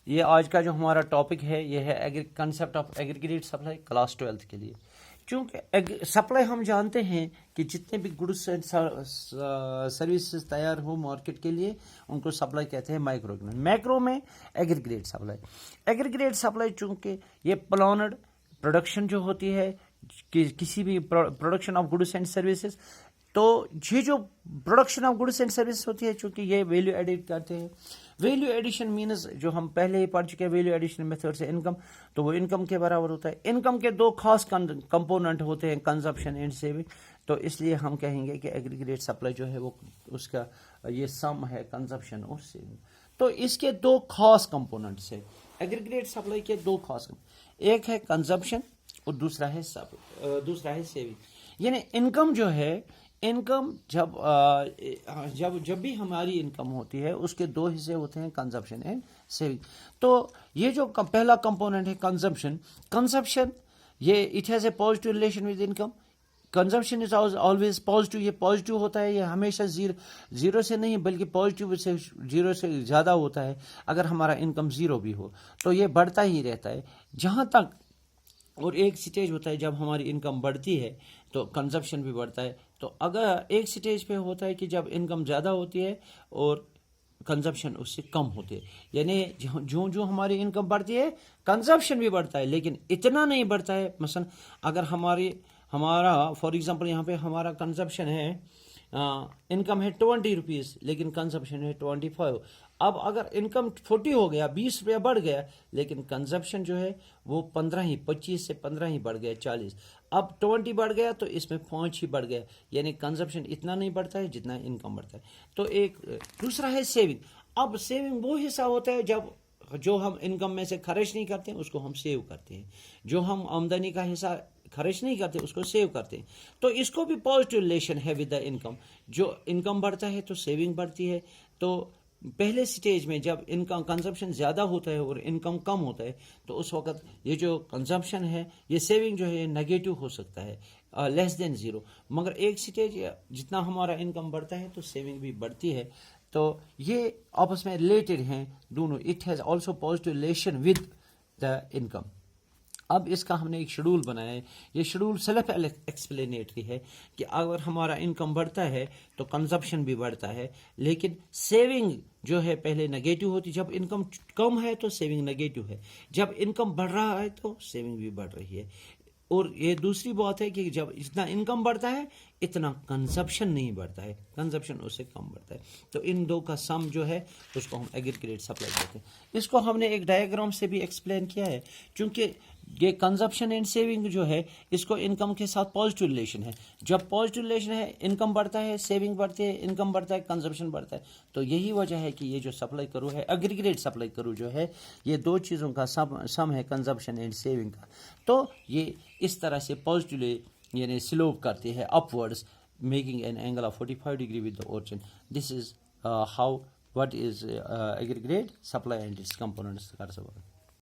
یہ آج کا جو ہمارا ٹاپک ہے یہ ہے concept of aggregate supply class 12 کے لیے. چونکہ سپلائی ہم جانتے ہیں کہ جتنے بھی گڈس اینڈ سروسز تیار ہو مارکیٹ کے لیے ان کو سپلائی کہتے ہیں مائکرو اکنامک. میکرو میں ایگریگیٹ سپلائی چونکہ یہ پلانڈ پروڈکشن جو ہوتی ہے کسی بھی production of goods and services. تو یہ جو production of goods and services ہوتی ہے چونکہ یہ ویلیو ایڈٹ کرتے ہیں. ویلیو ایڈیشن مینز جو ہم پہلے ہی پڑھ چکے ہیں ویلیو ایڈیشن میتھڈ سے انکم, تو وہ انکم کے برابر ہوتا ہے. انکم کے دو خاص کمپوننٹ ہوتے ہیں, کنزمپشن اینڈ سیونگ. تو اس لیے ہم کہیں گے کہ ایگریگیٹ سپلائی جو ہے وہ اس کا یہ سم ہے کنزمپشن اور سیونگ. تو اس کے دو خاص کمپوننٹس ہیں ایگریگیٹ سپلائی کے, دو خاص ایک ہے کنزمپشن اور دوسرا ہے سیونگ. یعنی انکم جو ہے انکم جب بھی ہماری انکم ہوتی ہے اس کے دو حصے ہوتے ہیں کنزمپشن اینڈ سیونگ. تو یہ جو پہلا کمپوننٹ ہے کنزمپشن یہ it has a positive relation with income. Consumption is always positive, یہ پازیٹیو ہوتا ہے, یہ ہمیشہ زیرو سے نہیں بلکہ پازیٹیو سے زیرو سے زیادہ ہوتا ہے. اگر ہمارا انکم زیرو بھی ہو تو یہ بڑھتا ہی رہتا ہے جہاں تک. اور ایک سٹیج ہوتا ہے جب ہماری انکم بڑھتی ہے تو کنزمپشن بھی بڑھتا ہے. تو اگر ایک سٹیج پہ ہوتا ہے کہ جب انکم زیادہ ہوتی ہے اور کنزمپشن اس سے کم ہوتی ہے, یعنی جو ہماری انکم بڑھتی ہے کنزمپشن بھی بڑھتا ہے لیکن اتنا نہیں بڑھتا ہے. مثلا اگر ہمارا فار ایگزامپل یہاں پہ ہمارا کنزمپشن ہے انکم ہے 20 روپیز لیکن کنزمپشن ہے 25. اب اگر انکم 40 ہو گیا 20 روپیہ بڑھ گیا لیکن کنزمپشن جو ہے وہ 25 سے 15 ہی بڑھ گیا 40. اب 20 بڑھ گیا تو اس میں 5 ہی بڑھ گیا, یعنی کنزمپشن اتنا نہیں بڑھتا ہے جتنا انکم بڑھتا ہے. تو ایک دوسرا ہے سیونگ. اب سیونگ وہ حصہ ہوتا ہے جو ہم انکم میں سے خرچ نہیں کرتے ہیں اس کو ہم سیو کرتے ہیں. جو ہم آمدنی کا حصہ خرچ نہیں کرتے اس کو سیو کرتے ہیں. تو اس کو بھی پازیٹیو ریلیشن ہے ود دا انکم. جو انکم بڑھتا ہے تو سیونگ بڑھتی ہے. تو پہلے سٹیج میں جب انکم کنزمپشن زیادہ ہوتا ہے اور انکم کم ہوتا ہے تو اس وقت یہ جو کنزمپشن ہے یہ سیونگ جو ہے یہ نیگیٹو ہو سکتا ہے لیس دین زیرو. مگر ایک سٹیج جتنا ہمارا انکم بڑھتا ہے تو سیونگ بھی بڑھتی ہے. تو یہ آپس میں ریلیٹڈ ہیں دونوں. It has also positive relation with the income. اب اس کا ہم نے ایک شیڈول بنایا ہے. یہ شیڈول سیلف ایکسپلینیٹری ہے کہ اگر ہمارا انکم بڑھتا ہے تو کنزمپشن بھی بڑھتا ہے لیکن سیونگ جو ہے پہلے نیگیٹو ہوتی. جب انکم کم ہے تو سیونگ نیگیٹو ہے, جب انکم بڑھ رہا ہے تو سیونگ بھی بڑھ رہی ہے. اور یہ دوسری بات ہے کہ جب جتنا انکم بڑھتا ہے اتنا کنزمپشن نہیں بڑھتا ہے, کنزمپشن اس سے کم بڑھتا ہے. تو ان دو کا سم جو ہے اس کو ہم ایگریگیٹ سپلائی کہتے ہیں. اس کو ہم نے ایک ڈائیگرام سے بھی ایکسپلین کیا ہے چونکہ یہ کنزمپشن اینڈ سیونگ جو ہے اس کو انکم کے ساتھ پازیٹیو ریلیشن ہے. جب پازیٹیو ریلیشن ہے انکم بڑھتا ہے سیونگ بڑھتی ہے, انکم بڑھتا ہے کنزمپشن بڑھتا ہے. تو یہی وجہ ہے کہ یہ جو سپلائی کرو ہے ایگریگیٹ سپلائی کرو جو ہے یہ دو چیزوں کا سم ہے کنزمپشن اینڈ سیونگ کا. تو یہ اس طرح سے پازیٹیولی یعنی سلوپ کرتے ہیں upwards making an angle of 45 degree with the horizon. This is how what is aggregate supply and its components.